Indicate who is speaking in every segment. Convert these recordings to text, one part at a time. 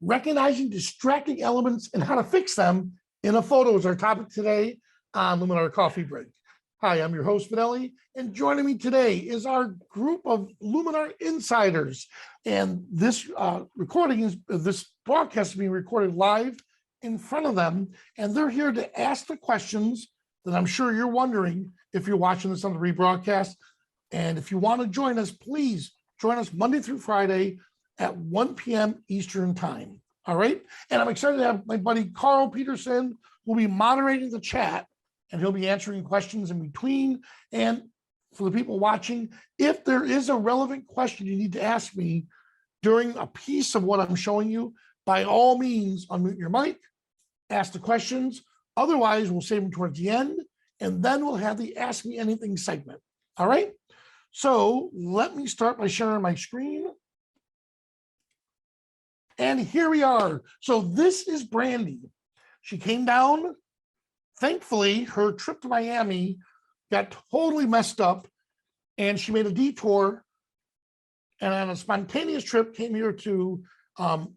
Speaker 1: recognizing distracting elements and how to fix them in a photo is our topic today on Luminar Coffee Break. Hi, I'm your host, Finelli, and joining me today is our group of Luminar insiders. And this this broadcast is being recorded live in front of them, and they're here to ask the questions that I'm sure you're wondering if you're watching this on the rebroadcast. And if you want to join us, please join us Monday through Friday at 1 p.m. Eastern time. All right. And I'm excited to have my buddy Carl Peterson, who will be moderating the chat, and he'll be answering questions in between. And for the people watching, if there is a relevant question you need to ask me during a piece of what I'm showing you, by all means, unmute your mic, ask the questions. Otherwise, we'll save them towards the end, and then we'll have the Ask Me Anything segment. All right. So let me start by sharing my screen. And here we are. So this is Brandy. She came down. Thankfully, her trip to Miami got totally messed up, and she made a detour and on a spontaneous trip came here to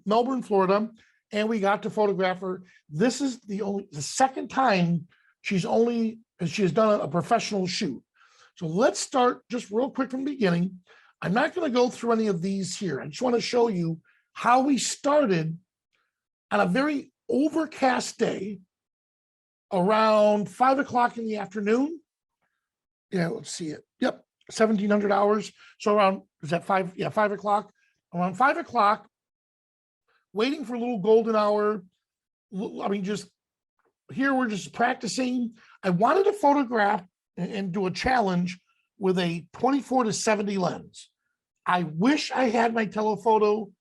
Speaker 1: Melbourne, Florida, and we got to photograph her. This is the second time she has done a professional shoot. So let's start just real quick from the beginning. I'm not going to go through any of these here. I just want to show you how we started on a very overcast day around 5 o'clock in the afternoon. Yeah, let's see it. Yep, 1700 hours. So around, is that 5? Yeah, 5 o'clock. Around 5 o'clock, waiting for a little golden hour. I mean, just here we're just practicing. I wanted to photograph and do a challenge with a 24-70 lens. I wish I had my telephoto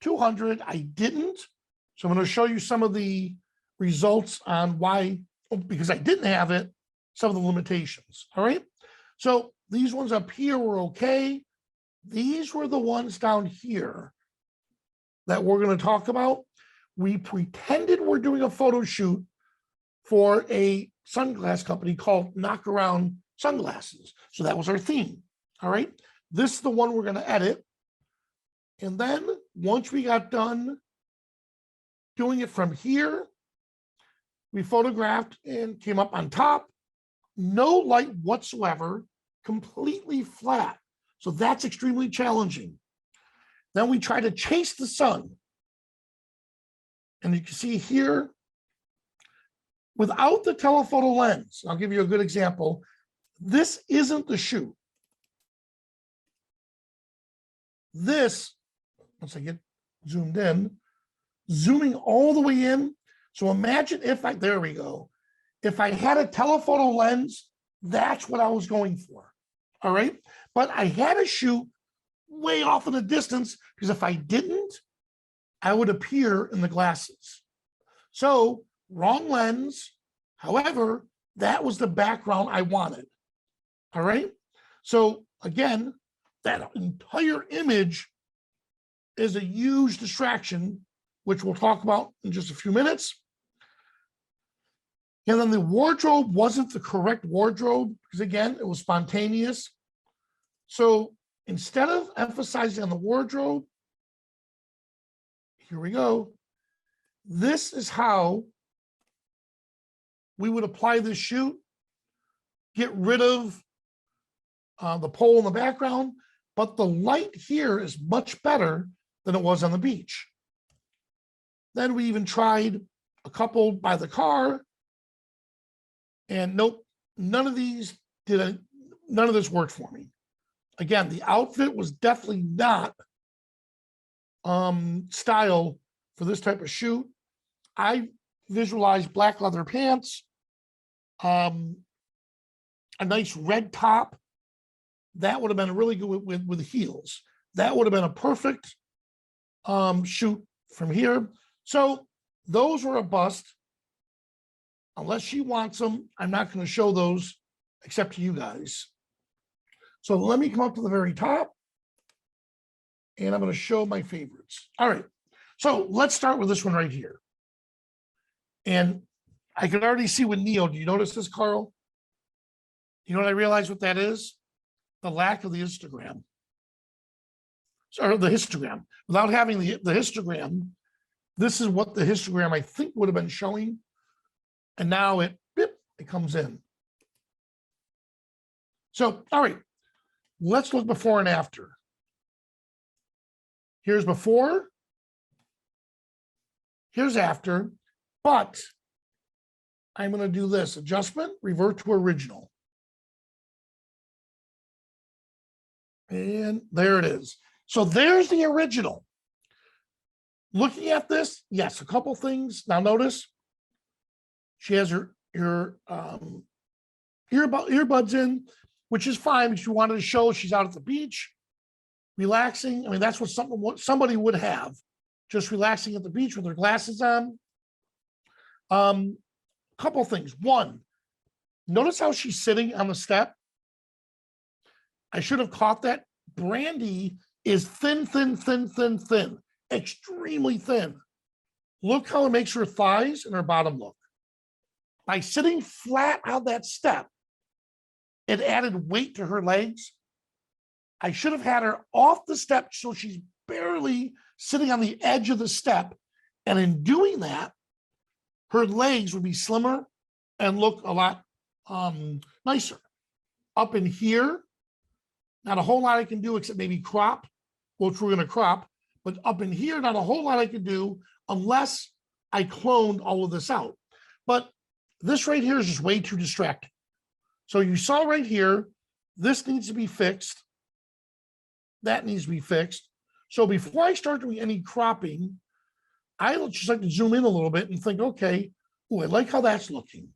Speaker 1: 200. I didn't. So I'm going to show you some of the results on why, because I didn't have it, some of the limitations. All right. So these ones up here were okay. These were the ones down here that we're going to talk about. We pretended we're doing a photo shoot for a sunglass company called Knock Around Sunglasses. So that was our theme. All right. This is the one we're going to edit. And then once we got done doing it from here, we photographed and came up on top, no light whatsoever, completely flat. So that's extremely challenging. Then we try to chase the sun. And you can see here, without the telephoto lens, I'll give you a good example. This isn't the shoot. This, once I get zoomed in, zooming all the way in. So imagine if there we go. If I had a telephoto lens, that's what I was going for. All right. But I had to shoot way off in the distance, because if I didn't, I would appear in the glasses. So wrong lens. However, that was the background I wanted. All right. So again, that entire image is a huge distraction, which we'll talk about in just a few minutes. And then the wardrobe wasn't the correct wardrobe, because again, it was spontaneous. So instead of emphasizing on the wardrobe, here we go. This is how we would apply this shoot. Get rid of the pole in the background, but the light here is much better than it was on the beach. Then we even tried a couple by the car, and nope, none of this worked for me. Again, the outfit was definitely not style for this type of shoot. I visualized black leather pants, a nice red top. That would have been really good with heels. That would have been a perfect shoot from here. So those were a bust. Unless she wants them, I'm not going to show those except to you guys. So let me come up to the very top, and I'm going to show my favorites. All right. So let's start with this one right here. And I can already see with Neo. Do you notice this, Carl? You know what I realized what that is? The lack of the histogram. Or the histogram. Without having the histogram, This is what the histogram I think would have been showing. And now it comes in. So, all right, let's look before and after. Here's before, here's after, but I'm going to do this adjustment, revert to original. And there it is. So there's the original. Looking at this, yes, a couple things. Now notice she has her earbuds in, which is fine, but she wanted to show she's out at the beach, relaxing. I mean, that's what somebody would have, just relaxing at the beach with their glasses on. Couple things. One, notice how she's sitting on the step. I should have caught that. Brandy is thin, thin, thin, thin, thin, extremely thin. Look how it makes her thighs and her bottom look. By sitting flat on that step, it added weight to her legs. I should have had her off the step so she's barely sitting on the edge of the step. And in doing that, her legs would be slimmer and look a lot nicer. Up in here, not a whole lot I can do except maybe crop, which we're going to crop. But up in here, not a whole lot I can do unless I cloned all of this out. But this right here is just way too distracting. So you saw right here, this needs to be fixed. That needs to be fixed. So before I start doing any cropping, I would just like to zoom in a little bit and think, okay, ooh, I like how that's looking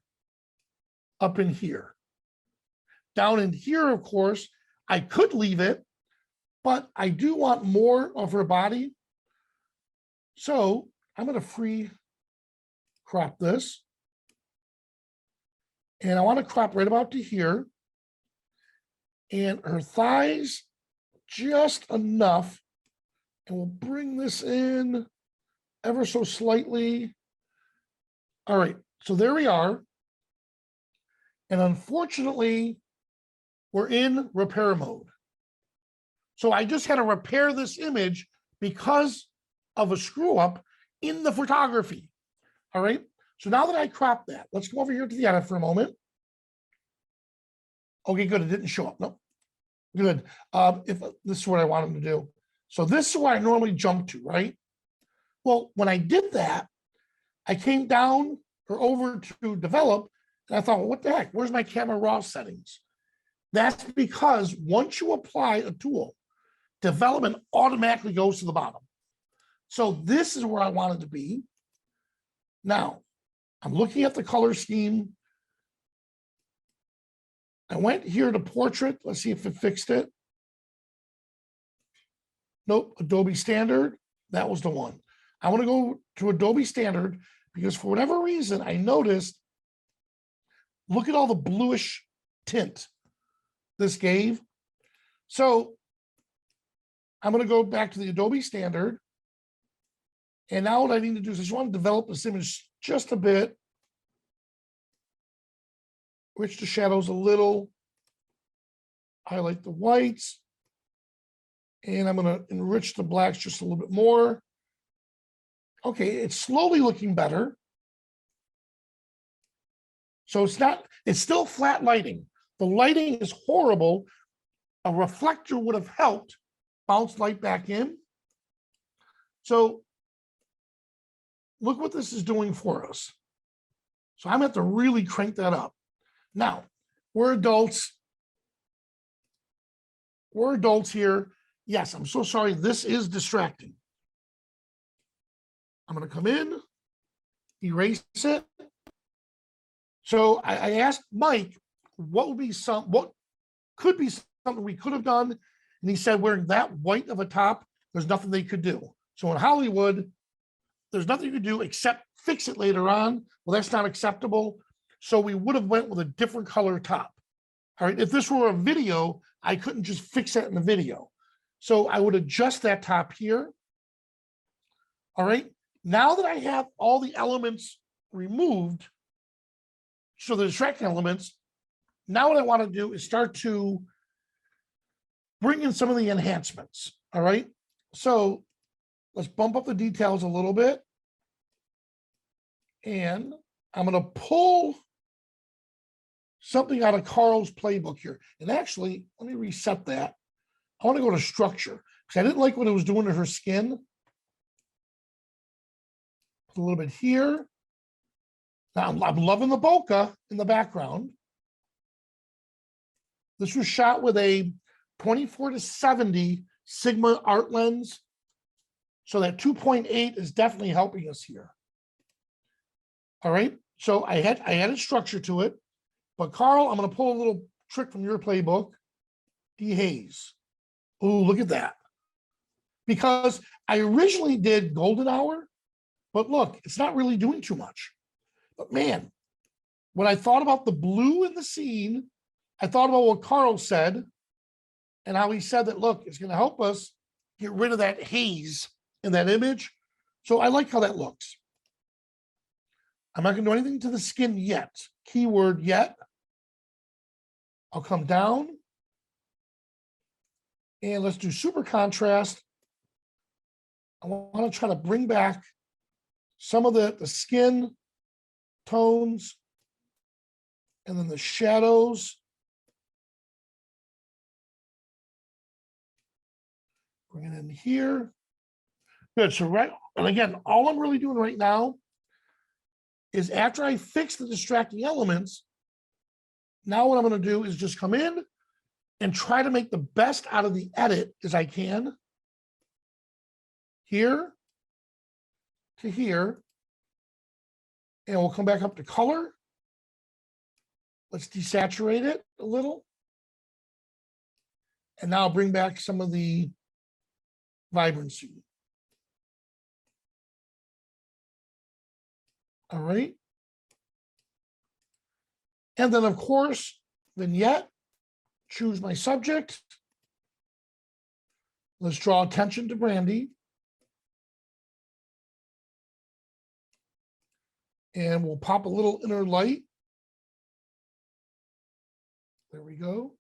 Speaker 1: up in here. Down in here, of course, I could leave it, but I do want more of her body. So I'm going to free crop this. And I want to crop right about to here. And her thighs, just enough. And we'll bring this in ever so slightly. All right, so there we are. And unfortunately, we're in repair mode. So I just had to repair this image because of a screw up in the photography. All right. So now that I cropped that, let's go over here to the edit for a moment. Okay, good. It didn't show up. No, good. If this is what I want them to do. So this is where I normally jump to, right? Well, when I did that, I came down or over to develop, and I thought, well, what the heck? Where's my camera raw settings? That's because once you apply a tool, development automatically goes to the bottom. So this is where I wanted to be. Now, I'm looking at the color scheme. I went here to portrait. Let's see if it fixed it. Nope, Adobe Standard. That was the one. I want to go to Adobe Standard because for whatever reason, I noticed, look at all the bluish tint this gave. So I'm going to go back to the Adobe Standard. And now what I need to do is I just want to develop this image just a bit. Switch the shadows a little. Highlight the whites. And I'm going to enrich the blacks just a little bit more. Okay, it's slowly looking better. So it's still flat lighting. The lighting is horrible. A reflector would have helped bounce light back in. So look what this is doing for us. So I'm going to have to really crank that up. Now, we're adults. We're adults here. Yes, I'm so sorry. This is distracting. I'm going to come in, erase it. So I asked Mike, what could be something we could have done? And he said, wearing that white of a top, there's nothing they could do. So in Hollywood, there's nothing you could do except fix it later on. Well, that's not acceptable. So we would have went with a different color top. All right, if this were a video, I couldn't just fix that in the video. So I would adjust that top here. All right, now that I have all the elements removed, so the distracting elements, now what I want to do is start to bring in some of the enhancements. All right, so let's bump up the details a little bit. And I'm going to pull something out of Carl's playbook here. And actually, let me reset that. I want to go to structure because I didn't like what it was doing to her skin. Put a little bit here. Now I'm loving the bokeh in the background. This was shot with a 24-70 Sigma art lens. So that 2.8 is definitely helping us here. All right. So I added structure to it. But Carl, I'm going to pull a little trick from your playbook. Dehaze. Oh, look at that. Because I originally did golden hour, but look, it's not really doing too much. But man, when I thought about the blue in the scene, I thought about what Carl said and how he said that, look, it's going to help us get rid of that haze in that image. So I like how that looks. I'm not going to do anything to the skin yet. Keyword yet. I'll come down and let's do super contrast. I want to try to bring back some of the skin tones and then the shadows. Bring it in here. Good. So right, and again, all I'm really doing right now is after I fix the distracting elements, now what I'm going to do is just come in and try to make the best out of the edit as I can. Here to here. And we'll come back up to color. Let's desaturate it a little. And now I'll bring back some of the vibrancy. All right. And then, of course, vignette, choose my subject. Let's draw attention to Brandy. And we'll pop a little inner light. There we go.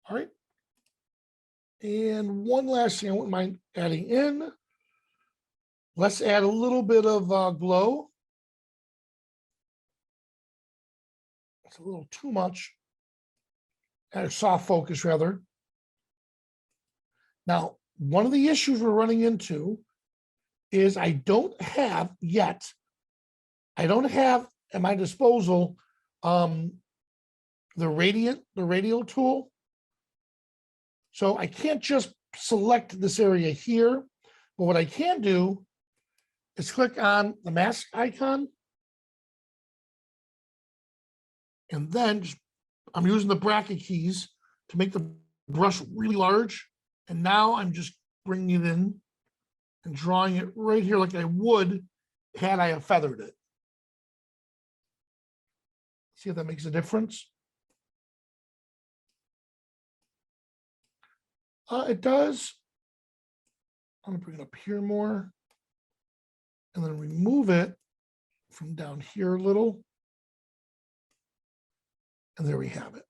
Speaker 1: All right. And one last thing I wouldn't mind adding in. Let's add a little bit of glow. It's a little too much. Add a soft focus, rather. Now, one of the issues we're running into is I don't have yet, I don't have at my disposal the radial tool. So I can't just select this area here, but what I can do is click on the mask icon. And then I'm using the bracket keys to make the brush really large. And now I'm just bringing it in and drawing it right here like I would had I have feathered it. See if that makes a difference. It does. I'm gonna bring it up here more and then remove it from down here a little. And there we have it.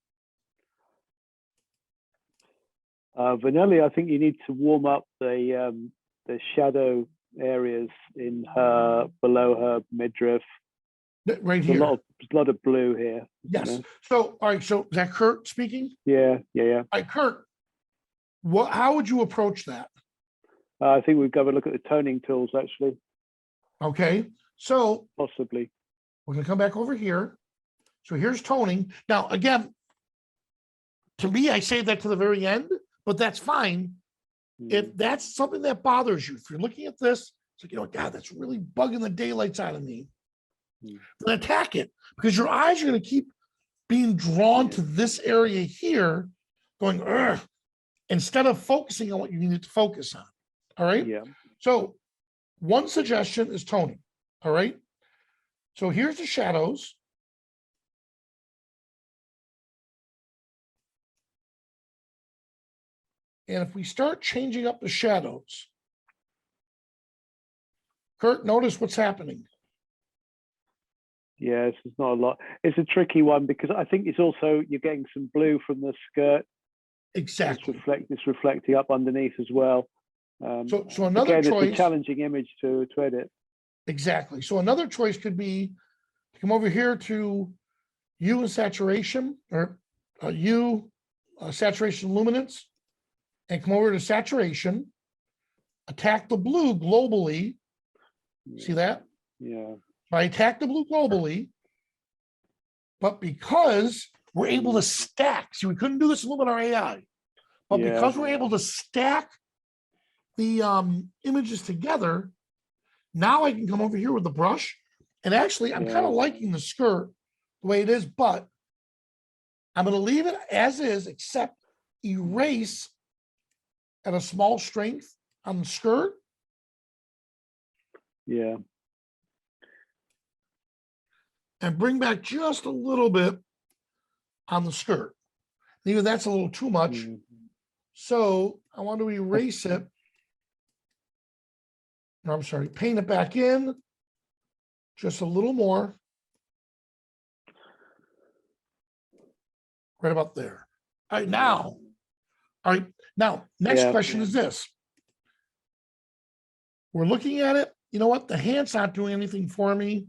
Speaker 2: Vanelli, I think you need to warm up the shadow areas in her, below her midriff.
Speaker 1: Right here.
Speaker 2: There's a lot of blue here.
Speaker 1: Yes.
Speaker 2: You know?
Speaker 1: So, all right. So is that Kurt speaking?
Speaker 2: Yeah.
Speaker 1: All right, Kurt, how would you approach that?
Speaker 2: I think we've got to look at the toning tools, actually.
Speaker 1: Okay. So
Speaker 2: Possibly.
Speaker 1: we're going to come back over here. So here's toning. Now, again, to me, I say that to the very end, but that's fine. If that's something that bothers you, if you're looking at this, it's like, you know, God, that's really bugging the daylights out of me. Then attack it, because your eyes are going to keep being drawn to this area here, going, ugh, instead of focusing on what you need to focus on. All right.
Speaker 2: Yeah.
Speaker 1: So one suggestion is toning. All right. So here's the shadows. And if we start changing up the shadows, Kurt, notice what's happening.
Speaker 2: Yes, it's not a lot. It's a tricky one because I think it's also, you're getting some blue from the skirt.
Speaker 1: Exactly.
Speaker 2: It's reflecting up underneath as well.
Speaker 1: So another
Speaker 2: again,
Speaker 1: choice.
Speaker 2: it's a challenging image to edit.
Speaker 1: Exactly. So another choice could be to come over here to hue and saturation, or hue, saturation luminance, and come over to saturation, attack the blue globally. See that?
Speaker 2: Yeah.
Speaker 1: So I attack the blue globally, but because we're able to stack, see, we couldn't do this in Luminar AI, but because we're able to stack the images together, now I can come over here with the brush. And actually, I'm kind of liking the skirt the way it is, but I'm going to leave it as is, except erase at a small strength on the skirt.
Speaker 2: Yeah.
Speaker 1: And bring back just a little bit on the skirt. Even that's a little too much. So I want to erase it. No, I'm sorry, paint it back in just a little more. Right about there. All right, now. All right, now, next question is this. We're looking at it. You know what? The hand's not doing anything for me.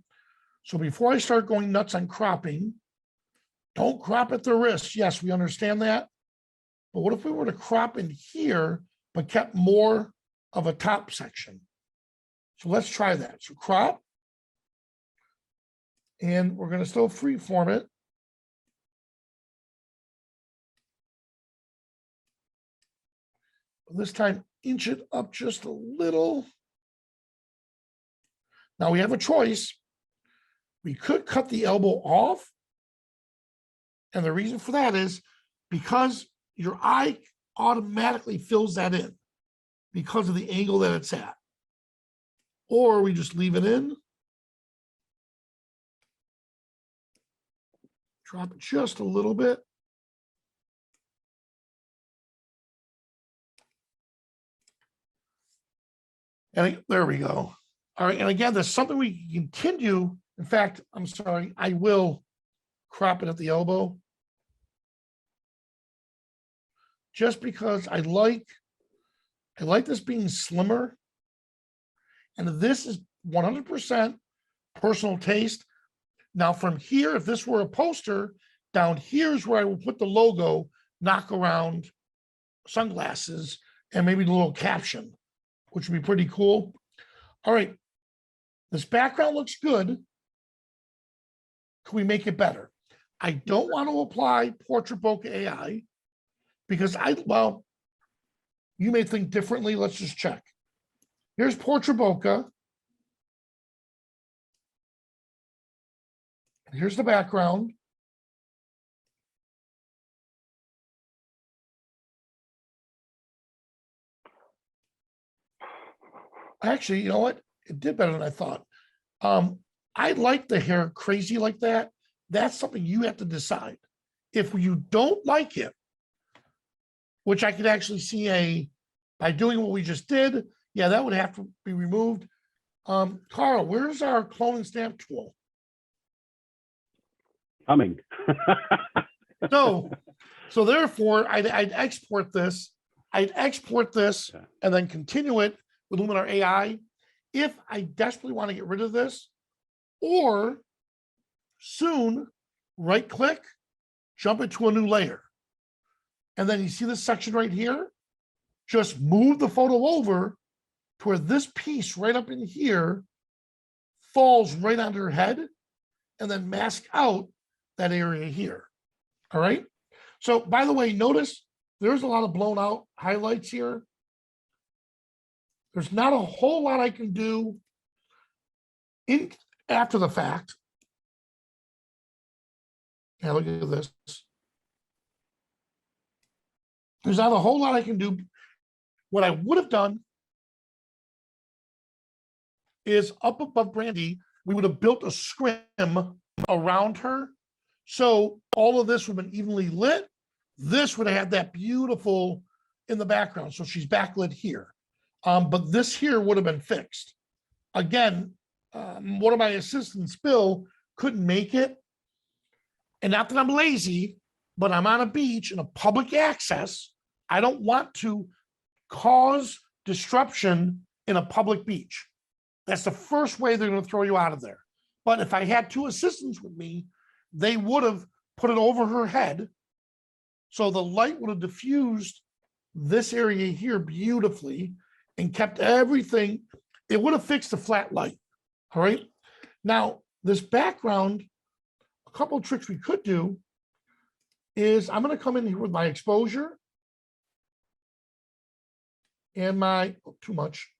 Speaker 1: So before I start going nuts on cropping, don't crop at the wrist. Yes, we understand that. But what if we were to crop in here, but kept more of a top section? So let's try that. So crop. And we're going to still freeform it. This time, inch it up just a little. Now we have a choice. We could cut the elbow off. And the reason for that is because your eye automatically fills that in because of the angle that it's at. Or we just leave it in. Drop it just a little bit. And there we go. All right, and again, there's something we can continue. In fact, I'm sorry, I will crop it at the elbow. Just because I like this being slimmer. And this is 100% personal taste. Now from here, if this were a poster, down here is where I will put the logo, knock around sunglasses, and maybe the little caption, which would be pretty cool. All right, this background looks good. Can we make it better? I don't want to apply Portrait Bokeh AI because well, you may think differently. Let's just check. Here's Portrait Bokeh. Here's the background. Actually, you know what? It did better than I thought. I like the hair crazy like that. That's something you have to decide. If you don't like it, which I could actually see by doing what we just did, yeah, that would have to be removed. Carl, where's our clone and stamp tool?
Speaker 2: Coming.
Speaker 1: So therefore, I'd export this. I'd export this and then continue it with Luminar AI if I desperately want to get rid of this, or soon right click, jump into a new layer. And then you see this section right here, just move the photo over to where this piece right up in here falls right on her head, and then mask out that area here. All right. So by the way, notice there's a lot of blown out highlights here. There's not a whole lot I can do after the fact. Yeah, look at this. There's not a whole lot I can do. What I would have done is up above Brandy, we would have built a scrim around her. So all of this would have been evenly lit. This would have had that beautiful in the background. So she's backlit here. But this here would have been fixed. Again, one of my assistants, Bill, couldn't make it. And not that I'm lazy, but I'm on a beach in a public access. I don't want to cause disruption in a public beach. That's the first way they're going to throw you out of there. But if I had two assistants with me, they would have put it over her head. So the light would have diffused this area here beautifully and kept everything. It would have fixed the flat light. All right. Now, this background, a couple of tricks we could do is I'm going to come in here with my exposure and my, oh, too much.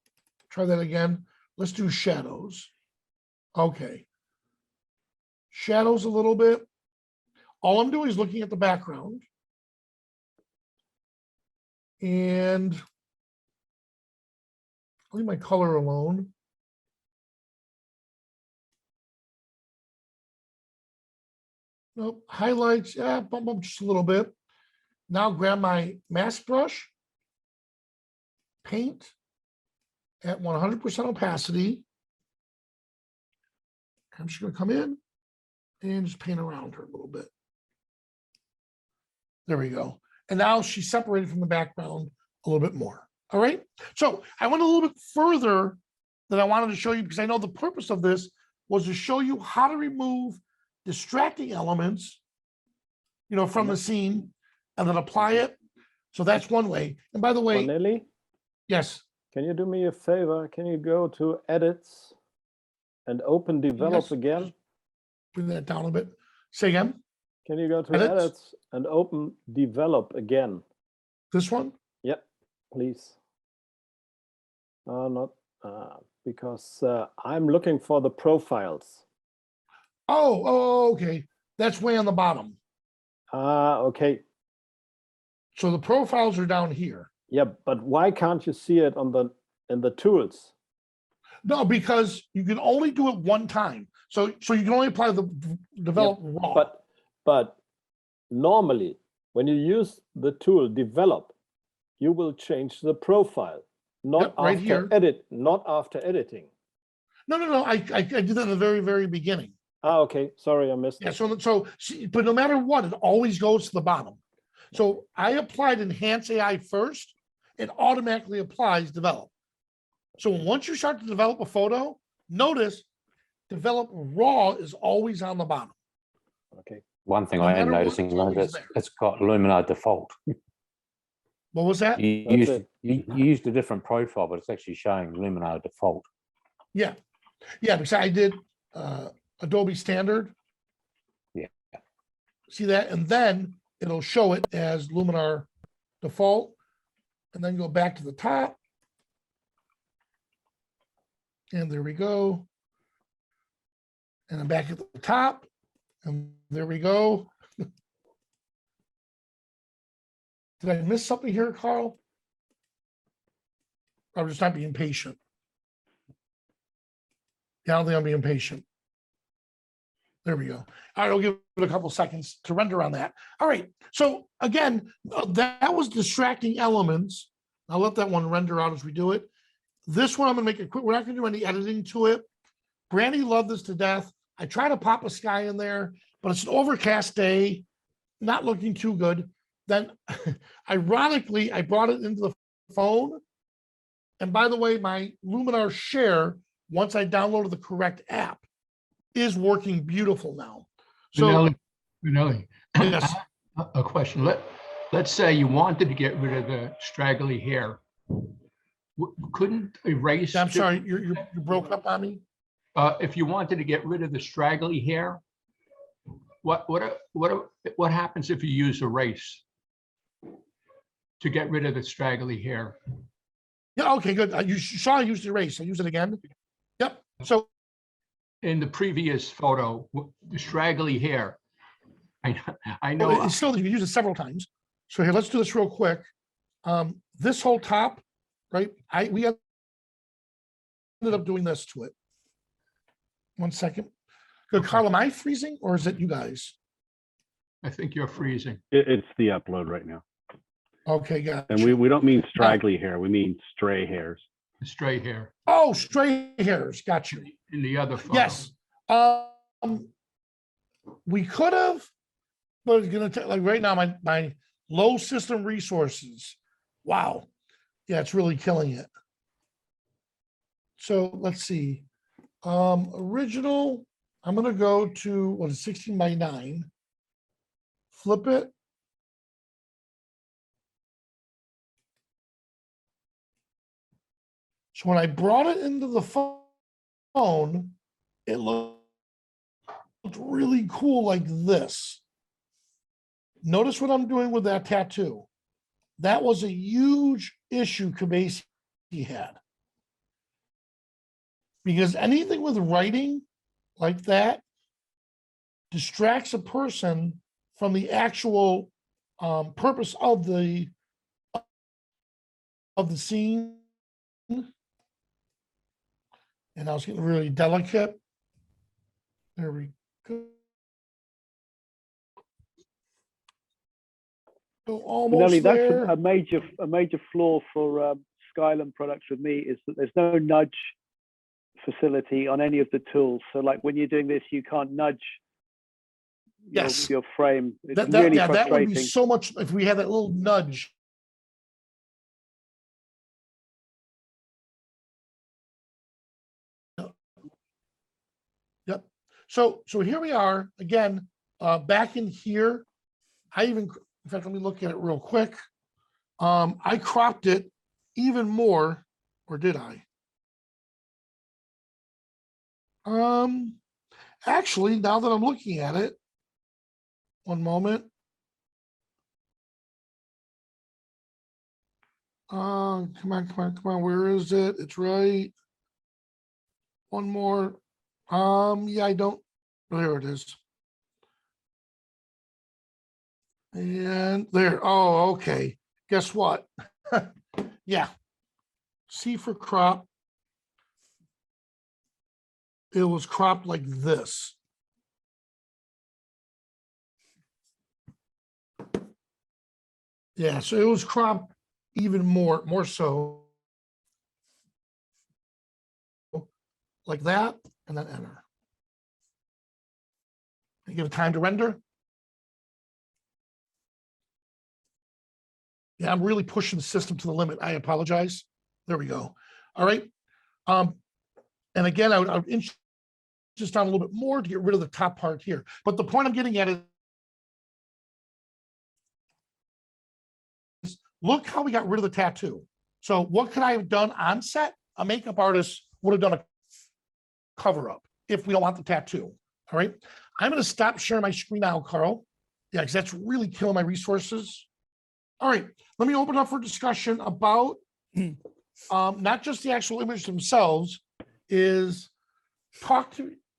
Speaker 1: Try that again. Let's do shadows. Okay. Shadows a little bit. All I'm doing is looking at the background. And I'll leave my color alone. Nope, highlights, yeah, bump up just a little bit. Now grab my mask brush, paint at 100% opacity. I'm just gonna come in and just paint around her a little bit. There we go. And now she's separated from the background a little bit more. All right. So I went a little bit further than I wanted to show you because I know the purpose of this was to show you how to remove distracting elements, you know, from the scene and then apply it. So that's one way. And by the way,
Speaker 3: Nelly,
Speaker 1: yes.
Speaker 3: can you do me a favor? Can you go to edits and open develop
Speaker 1: Yes.
Speaker 3: again?
Speaker 1: Bring that down a bit. Say again.
Speaker 3: Can you go to
Speaker 1: Edits?
Speaker 3: edits and open develop again?
Speaker 1: This one.
Speaker 3: Yep, please. Not because I'm looking for the profiles.
Speaker 1: Oh, okay. That's way on the bottom.
Speaker 3: Okay.
Speaker 1: So the profiles are down here.
Speaker 3: Yeah, but why can't you see it on the in the tools?
Speaker 1: No, because you can only do it one time. So you can only apply the develop raw.
Speaker 3: But normally, when you use the tool develop, you will change the profile, not
Speaker 1: Yep, right
Speaker 3: after
Speaker 1: here.
Speaker 3: edit, not after editing.
Speaker 1: No. I did that in the very, very beginning.
Speaker 3: Okay. Sorry, I missed
Speaker 1: Yeah.
Speaker 3: it.
Speaker 1: So but no matter what, it always goes to the bottom. So I applied Enhance AI first. It automatically applies develop. So once you start to develop a photo, notice develop raw is always on the bottom.
Speaker 3: Okay.
Speaker 4: One thing
Speaker 1: No
Speaker 4: I am
Speaker 1: matter what,
Speaker 4: noticing,
Speaker 1: it's always
Speaker 4: Ron,
Speaker 1: there.
Speaker 4: it's got Luminar default.
Speaker 1: What was that?
Speaker 4: You used a different profile, but it's actually showing Luminar default.
Speaker 1: Yeah, because I did Adobe Standard.
Speaker 4: Yeah.
Speaker 1: See that? And then it'll show it as Luminar default. And then go back to the top. And there we go. And I'm back at the top. And there we go. Did I miss something here, Carl? I'm just not being patient. Yeah, I don't think I'm being patient. There we go. All right, I'll give it a couple seconds to render on that. All right, so again, that was distracting elements. I'll let that one render out as we do it. This one, I'm gonna make it quick. We're not gonna do any editing to it. Brandy loved this to death. I try to pop a sky in there, but it's an overcast day, not looking too good. Then, ironically, I brought it into the phone. And by the way, my Luminar Share, once I downloaded the correct app, is working beautiful now. So,
Speaker 5: Vanelli,
Speaker 1: yes,
Speaker 5: a question. Let's say you wanted to get rid of the straggly hair. Couldn't erase?
Speaker 1: I'm sorry, you broke up on me.
Speaker 5: If you wanted to get rid of the straggly hair, what happens if you use erase to get rid of the straggly hair?
Speaker 1: Yeah, okay, good. You saw I used erase. I use it again. Yep. So
Speaker 5: In the previous photo, the straggly hair. I know.
Speaker 1: it's still, you can use it several times. So here, let's do this real quick. This whole top, right? We ended up doing this to it. 1 second. Good,
Speaker 5: Okay.
Speaker 1: Carl, am I freezing or is it you guys?
Speaker 5: I think you're freezing.
Speaker 2: It's the upload right now.
Speaker 1: Okay, got
Speaker 2: And
Speaker 1: you.
Speaker 2: we don't mean straggly hair, we mean stray hairs.
Speaker 5: The stray hair
Speaker 1: Oh, stray hairs, got you.
Speaker 5: in the other photo.
Speaker 1: Yes. We could have, but it's gonna take, like right now, my low system resources. Wow. Yeah, it's really killing it. So let's see. Original, I'm gonna go to what is 16 by 9. Flip it. So when I brought it into the phone, it looked really cool like this. Notice what I'm doing with that tattoo. That was a huge issue Kabasi had. Because anything with writing like that distracts a person from the actual purpose of the scene. And I was getting really delicate. There we go. So almost
Speaker 2: Nelly, that's
Speaker 1: there.
Speaker 2: a major flaw for Skylum products with me is that there's no nudge facility on any of the tools. So like when you're doing this, you can't nudge
Speaker 1: Yes.
Speaker 2: your frame. It's
Speaker 1: That
Speaker 2: really
Speaker 1: would
Speaker 2: frustrating.
Speaker 1: be so much if we had that little nudge. Yep. So here we are again, back in here. In fact, let me look at it real quick. I cropped it even more, or did I? Actually, now that I'm looking at it, one moment. Come on, where is it? It's right. One more. Yeah, I don't. There it is. And there. Oh, okay. Guess what? Yeah. C for crop. It was cropped like this. Yeah, so it was cropped even more so. Like that, and then enter. And give it time to render. Yeah, I'm really pushing the system to the limit. I apologize. There we go. All right. And again, I would inch just down a little bit more to get rid of the top part here. But the point I'm getting at is look how we got rid of the tattoo. So what could I have done on set? A makeup artist would have done a cover up if we don't want the tattoo. All right. I'm going to stop sharing my screen now, Carl. Yeah, because that's really killing my resources. All right. Let me open up for discussion about not just the actual image themselves. Did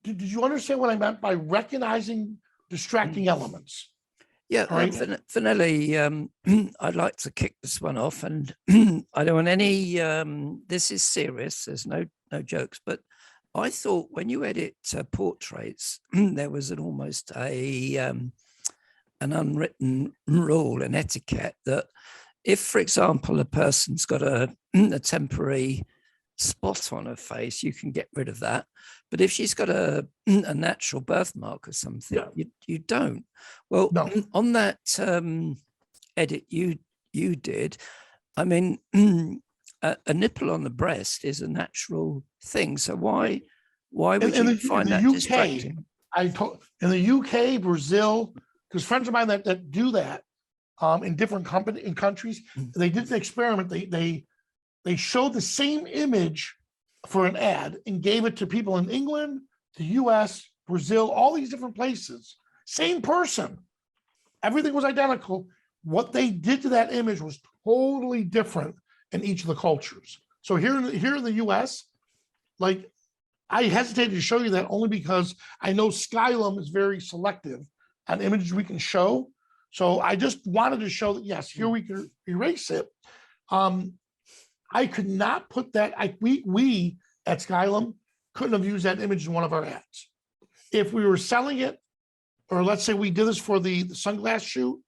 Speaker 1: you understand what I meant by recognizing distracting elements?
Speaker 6: Yeah,
Speaker 1: All right.
Speaker 6: Vanelli, I'd like to kick this one off, and I don't want any. This is serious. There's no jokes, but I thought when you edit portraits, there was almost an unwritten rule, an etiquette that if, for example, a person's got a temporary spot on her face, you can get rid of that. But if she's got a natural birthmark or something, you don't. Well,
Speaker 1: No.
Speaker 6: On that edit you did, I mean, a nipple on the breast is a natural thing. So why would you find that distracting?
Speaker 1: In the UK, Brazil, because friends of mine that do that in different countries, they did the experiment. They showed the same image for an ad and gave it to people in England, the US, Brazil, all these different places. Same person. Everything was identical. What they did to that image was totally different in each of the cultures. So here in the US, like I hesitated to show you that only because I know Skylum is very selective on images we can show. So I just wanted to show that, yes, here we can erase it. I could not put that, we at Skylum couldn't have used that image in one of our ads. If we were selling it, or let's say we did this for the sunglass shoot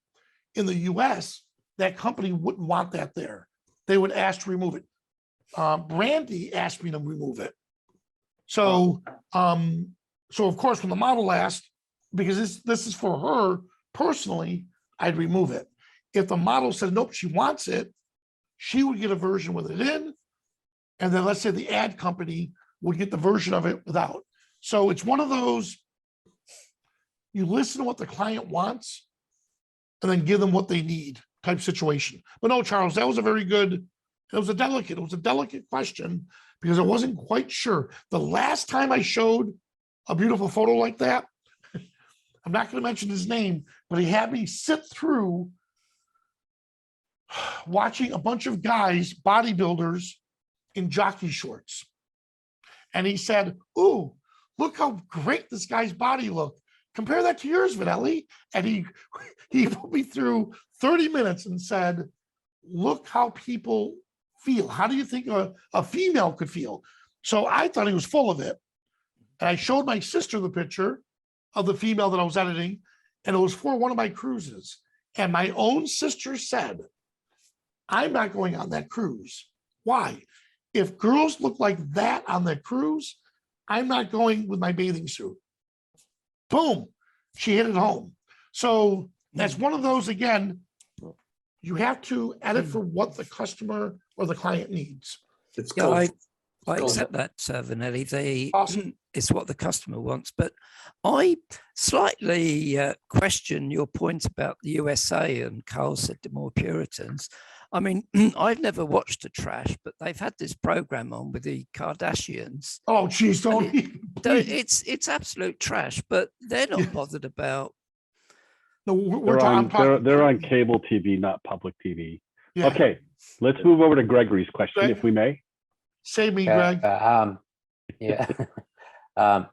Speaker 1: in the US, that company wouldn't want that there. They would ask to remove it. Brandy asked me to remove it. So, of course, when the model asked, because this is for her personally, I'd remove it. If the model said, nope, she wants it, she would get a version with it in, and then let's say the ad company would get the version of it without. So it's one of those, you listen to what the client wants and then give them what they need type situation. But no, Charles, that was a very good, it was a delicate question because I wasn't quite sure. The last time I showed a beautiful photo like that, I'm not going to mention his name, but he had me sit through watching a bunch of guys, bodybuilders in jockey shorts. And he said, "Ooh, look how great this guy's body looked. Compare that to yours, Vinelli." And he put me through 30 minutes and said, "Look how people feel. How do you think a female could feel?" So I thought he was full of it. And I showed my sister the picture of the female that I was editing, and it was for one of my cruises. And my own sister said, "I'm not going on that cruise." Why? If girls look like that on the cruise, I'm not going with my bathing suit. Boom, she hit it home. So that's one of those, again, you have to edit for what the customer or the client needs.
Speaker 7: It's
Speaker 6: Yeah,
Speaker 7: called.
Speaker 6: I
Speaker 7: called-
Speaker 6: accept that, Vanelli.
Speaker 1: Awesome.
Speaker 6: It's what the customer wants. But I slightly question your point about the USA, and Carl said the more Puritans. I mean, I've never watched the trash, but they've had this program on with the Kardashians.
Speaker 1: Oh, geez, don't even. please.
Speaker 6: It's absolute trash, but they're not
Speaker 1: Yeah.
Speaker 6: bothered about.
Speaker 1: No,
Speaker 8: They're on cable TV, not public TV.
Speaker 1: Yeah.
Speaker 8: Okay, let's move over to Gregory's question,
Speaker 1: Greg?
Speaker 8: if we may.
Speaker 1: Save me, Greg.
Speaker 4: Yeah.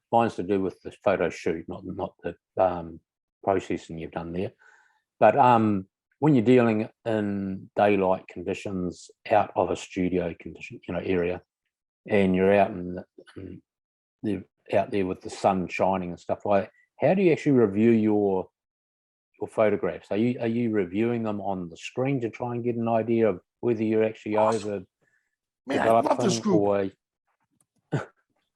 Speaker 4: Mine's to do with the photo shoot, not the processing you've done there. But when you're dealing in daylight conditions out of a studio condition, area, and you're out out there with the sun shining and stuff like that, how do you actually review your photographs? Are you reviewing them on the screen to try and get an idea of whether you're actually over
Speaker 1: Man, I love this group.
Speaker 4: or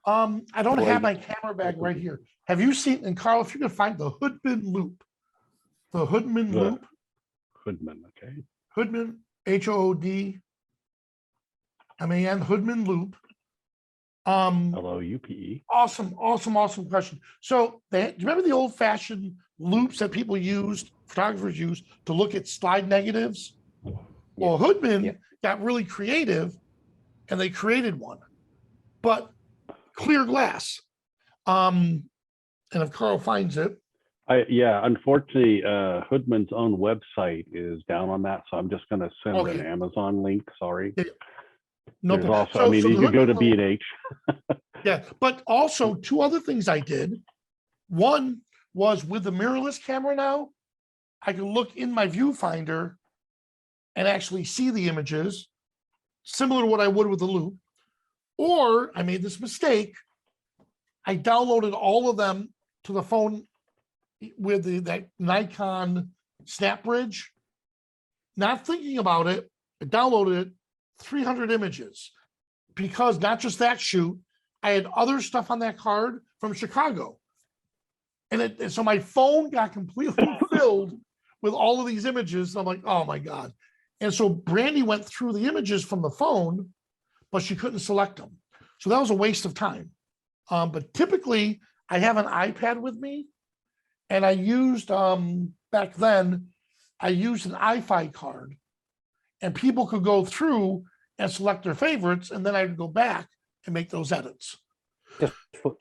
Speaker 1: I don't
Speaker 4: Boy,
Speaker 1: have my camera bag right here. Have you seen, and Carl, if you can find the Hoodman loop, the Hoodman
Speaker 8: The-
Speaker 1: loop,
Speaker 8: Hoodman, okay.
Speaker 1: Hoodman, HOODMAN, Hoodman loop.
Speaker 8: LOUPE.
Speaker 1: Awesome question. So do you remember the old fashioned loops that people used, photographers used to look at slide negatives? Well, Hoodman got really creative and they created one, but clear glass. And if Carl finds it,
Speaker 8: Unfortunately, Hoodman's own website is down on that, so I'm just going to send
Speaker 1: Okay.
Speaker 8: an Amazon link. Sorry.
Speaker 1: no.
Speaker 8: There's also,
Speaker 1: so
Speaker 8: you
Speaker 1: the
Speaker 8: could go to
Speaker 1: Hoodman-
Speaker 8: B&H.
Speaker 1: Yeah, but also two other things I did. One was with the mirrorless camera now, I can look in my viewfinder and actually see the images, similar to what I would with the loop. Or I made this mistake. I downloaded all of them to the phone with that Nikon Snap Bridge. Not thinking about it, I downloaded it, 300 images. Because not just that shoot, I had other stuff on that card from Chicago. And so my phone got completely filled with all of these images. I'm like, oh my God. And so Brandy went through the images from the phone, but she couldn't select them. So that was a waste of time. But typically I have an iPad with me, and I used, back then, I used an iFi card, and people could go through and select their favorites, and then I'd go back and make those edits.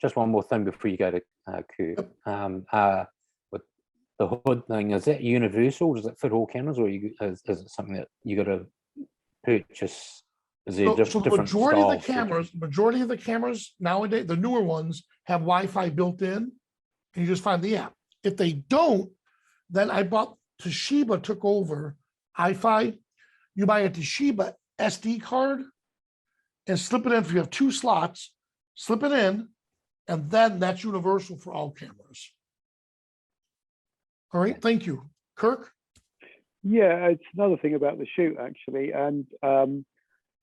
Speaker 4: just one more thing before you go to Kurt. With the hood thing, is that universal? Does it fit all cameras, or is it something that you got to purchase? Is there
Speaker 1: So the
Speaker 4: different
Speaker 1: majority of the
Speaker 4: styles?
Speaker 1: cameras nowadays, the newer ones have Wi-Fi built in, and you just find the app. If they don't, then I bought Toshiba took over iFi. You buy a Toshiba SD card and slip it in. If you have 2 slots, slip it in, and then that's universal for all cameras. All right, thank you. Kirk?
Speaker 2: Yeah, it's another thing about the shoot actually, and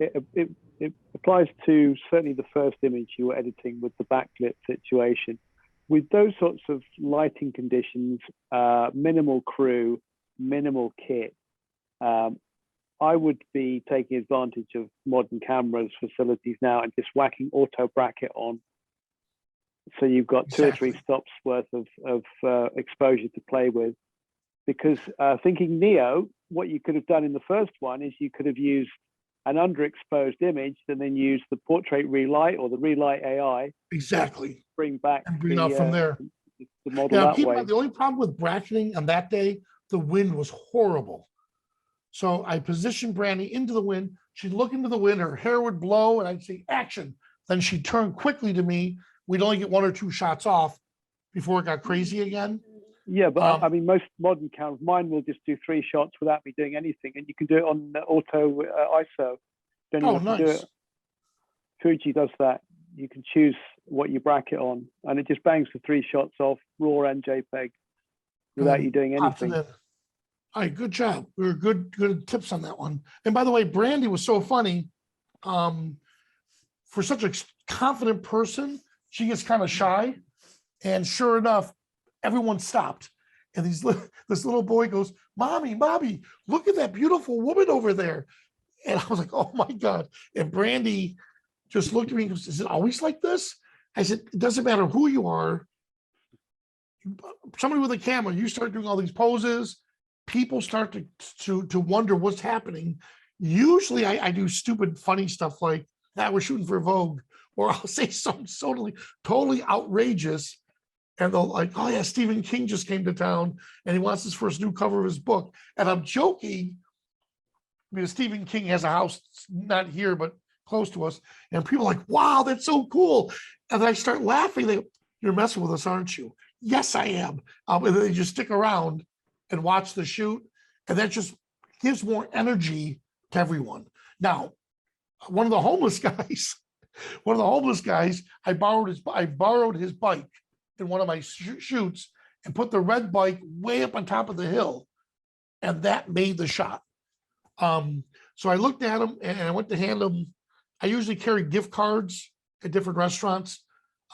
Speaker 2: it applies to certainly the first image you were editing with the backlit situation. With those sorts of lighting conditions, minimal crew, minimal kit, I would be taking advantage of modern cameras facilities now and just whacking auto bracket on. So you've got 2 or 3
Speaker 1: Exactly.
Speaker 2: stops worth of exposure to play with. Because thinking Neo, what you could have done in the first one is you could have used an underexposed image and then use the portrait relight or the relight AI,
Speaker 1: Exactly.
Speaker 2: bring back
Speaker 1: And bring it out from there.
Speaker 2: the model
Speaker 1: Now,
Speaker 2: that
Speaker 1: keep in
Speaker 2: way.
Speaker 1: mind, the only problem with bracketing on that day, the wind was horrible. So I positioned Brandy into the wind. She'd look into the wind, her hair would blow, and I'd say, action. Then she'd turn quickly to me. We'd only get 1 or 2 shots off before it got crazy again.
Speaker 2: Yeah, but I
Speaker 1: Um,
Speaker 2: mean, most modern cameras, mine will just do 3 shots without me doing anything, and you can do it on auto ISO. Don't even
Speaker 1: Oh,
Speaker 2: have to do
Speaker 1: nice.
Speaker 2: it. Fuji does that. You can choose what you bracket on, and it just bangs the 3 shots off, RAW and JPEG, without you doing
Speaker 1: Pops it
Speaker 2: anything.
Speaker 1: in. All right, good job. We were good tips on that one. And by the way, Brandy was so funny. For such a confident person, she gets kind of shy. And sure enough, everyone stopped. And this little boy goes, Mommy, Mommy, look at that beautiful woman over there. And I was like, oh my God. And Brandy just looked at me and goes, is it always like this? I said, it doesn't matter who you are. Somebody with a camera, you start doing all these poses, people start to wonder what's happening. Usually I do stupid, funny stuff like that. We're shooting for Vogue, or I'll say something totally outrageous. And they'll like, oh yeah, Stephen King just came to town and he wants his first new cover of his book. And I'm joking because Stephen King has a house not here, but close to us. And people are like, wow, that's so cool. And then I start laughing. They go, you're messing with us, aren't you? Yes, I am. And then they just stick around and watch the shoot. And that just gives more energy to everyone. Now, one of the homeless guys, I borrowed his bike in one of my shoots and put the red bike way up on top of the hill. And that made the shot. So I looked at him and I went to hand him. I usually carry gift cards at different restaurants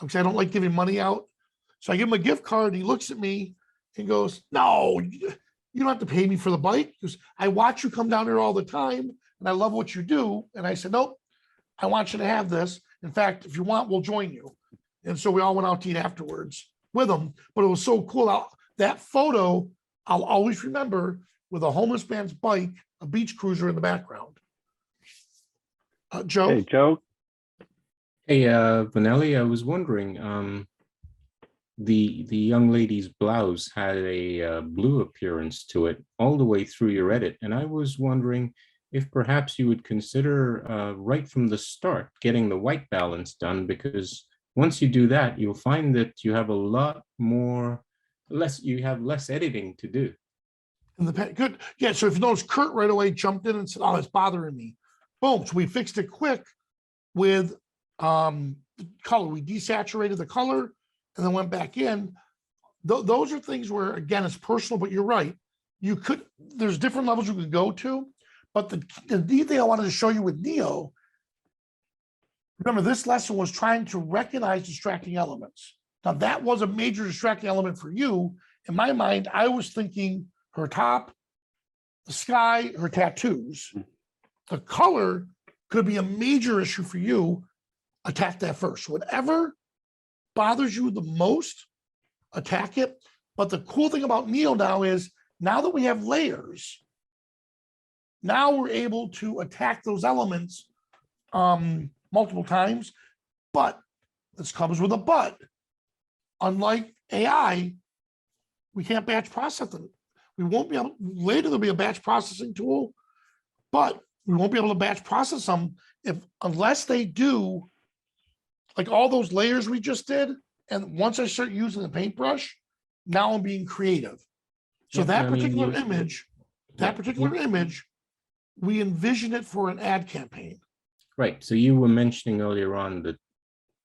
Speaker 1: because I don't like giving money out. So I give him a gift card. He looks at me and goes, no, you don't have to pay me for the bike. Because I watch you come down here all the time and I love what you do. And I said, nope, I want you to have this. In fact, if you want, we'll join you. And so we all went out to eat afterwards with him. But it was so cool. That photo, I'll always remember, with a homeless man's bike, a beach cruiser in the background. Joe?
Speaker 8: Hey, Joe.
Speaker 7: Hey, Vanelli, I was wondering, the young lady's blouse had a blue appearance to it all the way through your edit, and I was wondering if perhaps you would consider right from the start getting the white balance done, because once you do that, you'll find that you have less editing to do.
Speaker 1: Good. Yeah. So if you notice, Kurt right away jumped in and said, oh, it's bothering me. Boom. So we fixed it quick with the color. We desaturated the color and then went back in. Those are things where, again, it's personal, but you're right. There's different levels you could go to, but the detail I wanted to show you with Neo, remember this lesson was trying to recognize distracting elements. Now that was a major distracting element for you. In my mind, I was thinking her top, the sky, her tattoos. The color could be a major issue for you. Attack that first. Whatever bothers you the most, attack it. But the cool thing about Neo now is, now that we have layers, now we're able to attack those elements multiple times. But this comes with a but. Unlike AI, we can't batch process them. We won't be able, later there'll be a batch processing tool, but we won't be able to batch process them unless they do like all those layers we just did. And once I start using the paintbrush, now I'm being creative. So
Speaker 7: Yeah,
Speaker 1: that
Speaker 7: I mean,
Speaker 1: particular image, we envision it for an ad campaign.
Speaker 7: Right. So you were mentioning earlier on that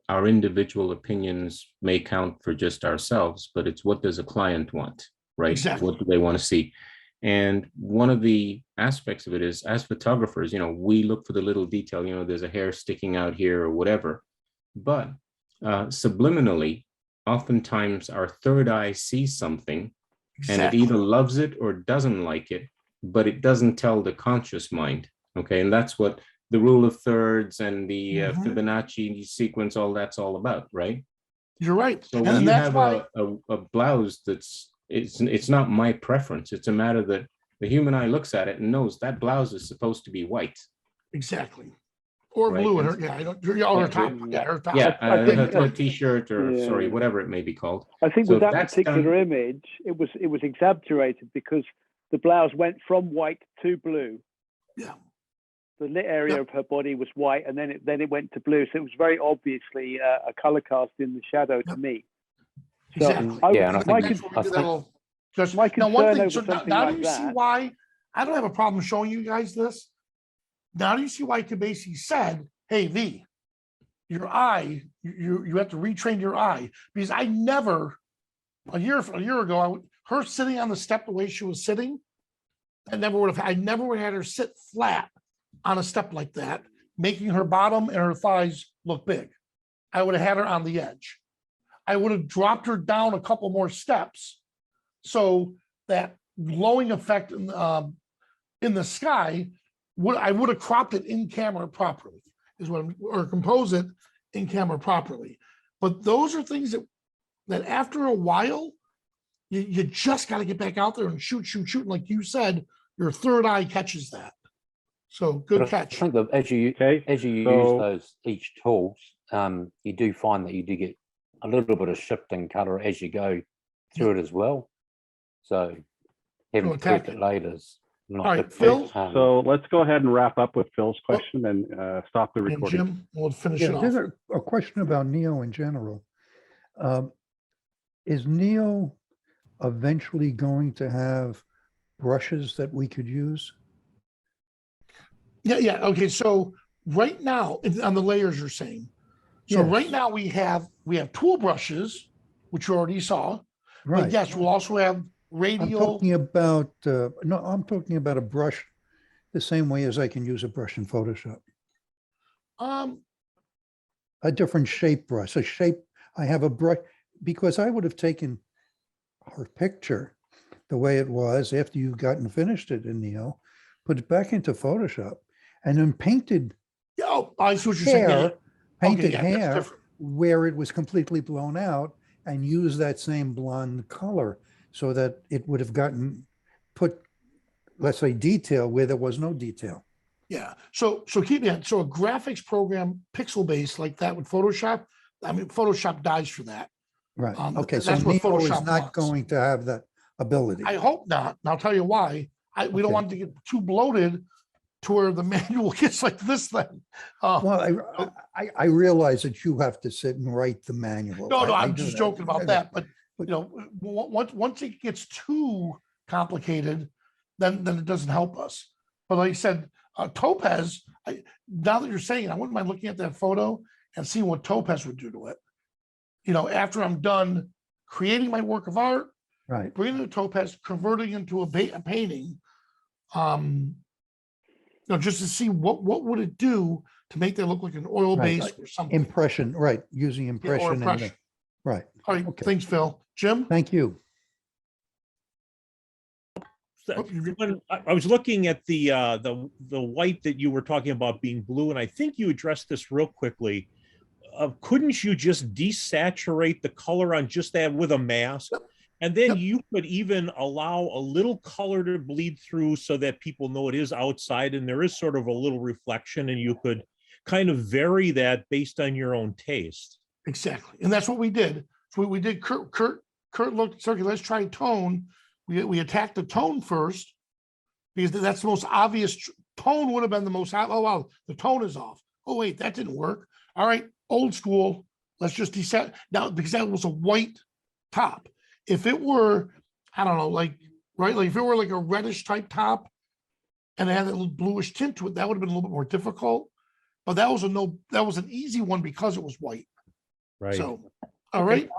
Speaker 7: our individual opinions may count for just ourselves, but it's what does a client want, right?
Speaker 1: Exactly.
Speaker 7: What do they want to see? And one of the aspects of it is, as photographers, we look for the little detail, there's a hair sticking out here or whatever. But subliminally, oftentimes our third eye sees something and it either loves it or doesn't like it. but it doesn't tell the conscious mind. Okay, and that's what the rule of thirds and the Fibonacci sequence, all that's all about, right?
Speaker 1: You're right.
Speaker 7: So
Speaker 1: And
Speaker 7: when you
Speaker 1: that's
Speaker 7: have
Speaker 1: why,
Speaker 7: a blouse it's not my preference. It's a matter that the human eye looks at it and knows that blouse is supposed to be white.
Speaker 1: exactly. Or
Speaker 7: Right,
Speaker 1: blue,
Speaker 7: and
Speaker 1: or, yeah, I don't, or her top, yeah, her top.
Speaker 7: Yeah,
Speaker 2: I think-
Speaker 7: a t-shirt or
Speaker 2: Yeah.
Speaker 7: sorry, whatever it may be called.
Speaker 2: I think
Speaker 7: So
Speaker 2: with that
Speaker 7: that's
Speaker 2: particular
Speaker 7: done-
Speaker 2: image, it was exaggerated because the blouse went from white to blue.
Speaker 1: Yeah.
Speaker 2: The lit area
Speaker 1: Yep.
Speaker 2: of her body was white, and then it went to blue. So it was very obviously a color cast in the shadow to
Speaker 1: Yep.
Speaker 2: me. So
Speaker 1: Exactly.
Speaker 2: I,
Speaker 4: Yeah, and I
Speaker 2: my,
Speaker 4: think
Speaker 1: That's
Speaker 2: con-
Speaker 1: where we did that little- just-
Speaker 2: my
Speaker 1: now, one
Speaker 2: concern
Speaker 1: thing,
Speaker 2: over
Speaker 1: so
Speaker 2: something
Speaker 1: now
Speaker 2: like
Speaker 1: do you see
Speaker 2: that.
Speaker 1: why? I don't have a problem showing you guys this. Now do you see why Kabasi said, "Hey V, your eye, you have to retrain your eye," because I never a year ago, her sitting on the step the way she was sitting, I never would have had her sit flat on a step like that, making her bottom and her thighs look big. I would have had her on the edge. I would have dropped her down a couple more steps so that glowing effect in the sky I would have cropped it in camera properly, or compose it in camera properly. But those are things that after a while, you just got to get back out there and shoot. And like you said, your third eye catches that. So good
Speaker 4: But I
Speaker 1: catch.
Speaker 4: think that as you
Speaker 8: Okay,
Speaker 4: use
Speaker 8: so-
Speaker 4: those each tools, you do find that you do get a little bit of shifting color as you go through it as well. So having to
Speaker 1: attack
Speaker 4: tweak it
Speaker 1: it.
Speaker 4: later is not
Speaker 1: All right,
Speaker 4: difficult.
Speaker 1: Phil?
Speaker 8: So let's go ahead and wrap up with Phil's question and stop the
Speaker 1: And
Speaker 8: recording.
Speaker 1: Jim, we'll finish
Speaker 9: Yeah,
Speaker 1: it off.
Speaker 9: just a question about Neo in general. Is Neo eventually going to have brushes that we could use?
Speaker 1: Yeah. Okay. So right now, on the layers you're saying, so right
Speaker 9: Yes.
Speaker 1: now we have tool brushes, which you already saw. But
Speaker 9: Right.
Speaker 1: yes, we'll also have
Speaker 9: I'm
Speaker 1: radial.
Speaker 9: talking about, no, I'm talking about a brush the same way as I can use a brush in Photoshop. A different shape brush, I have a brush, because I would have taken her picture the way it was after you gotten finished it in Neo, put it back into Photoshop, and then painted
Speaker 1: Oh, I see what you're saying. Yeah,
Speaker 9: hair, painted
Speaker 1: yeah, that's
Speaker 9: hair
Speaker 1: different.
Speaker 9: where it was completely blown out, and use that same blonde color so that it would have put, let's say, detail where there was no detail.
Speaker 1: Yeah. So keep that. So a graphics program, pixel based like that with Photoshop. I mean, Photoshop dies for that.
Speaker 9: Right. Okay. So
Speaker 1: that's what
Speaker 9: Neo is
Speaker 1: Photoshop
Speaker 9: not
Speaker 1: wants.
Speaker 9: going to have that ability.
Speaker 1: I hope not. And I'll tell you why. We don't
Speaker 9: Okay.
Speaker 1: want it to get too bloated to where the manual gets like this thing.
Speaker 9: Well, I realize that you have to sit and write the manual.
Speaker 1: No,
Speaker 9: I
Speaker 1: I'm
Speaker 9: do
Speaker 1: just
Speaker 9: that.
Speaker 1: joking about that. But
Speaker 9: But-
Speaker 1: you know, once it gets too complicated, then it doesn't help us. But like I said, Topaz. Now that you're saying it, I wouldn't mind looking at that photo and seeing what Topaz would do to it. You know, after I'm done creating my work of art,
Speaker 9: Right.
Speaker 1: bringing the Topaz, converting into a painting, just to see what would it do to make that look like an oil
Speaker 9: Right.
Speaker 1: base or something.
Speaker 9: Impression, right. Using
Speaker 1: Yeah, or
Speaker 9: impression.
Speaker 1: impression.
Speaker 9: Right.
Speaker 1: All right,
Speaker 9: Okay.
Speaker 1: thanks, Phil. Jim?
Speaker 9: Thank you.
Speaker 10: When I was looking at the white that you were talking about being blue, and I think you addressed this real quickly. Couldn't you just desaturate the color on just that with a mask? And then
Speaker 1: Yep.
Speaker 10: you could even allow a little color to bleed through so that people know it is outside and there is sort of a little reflection, and you could kind of vary that based on your own taste.
Speaker 1: Exactly. And that's what we did. So we did Kurt looked, so okay, let's try tone. We attacked the tone first because that's the most obvious. Tone would have been the most, oh, wow, the tone is off. Oh, wait, that didn't work. All right, old school. Let's just deset now because that was a white top. If it were, I don't know, like if it were like a reddish type top and it had a little bluish tint to it, that would have been a little bit more difficult. But that was an easy one because it was white.
Speaker 10: Right.
Speaker 1: So, all right.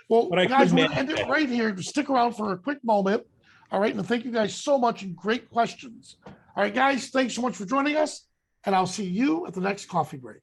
Speaker 1: Well,
Speaker 10: But I
Speaker 1: guys,
Speaker 10: could
Speaker 1: we're gonna end
Speaker 10: manage
Speaker 1: it right here. Stick around for a quick moment. All right, and thank you guys so much and great questions. All right, guys, thanks so much for joining us, and I'll see you at the next coffee break.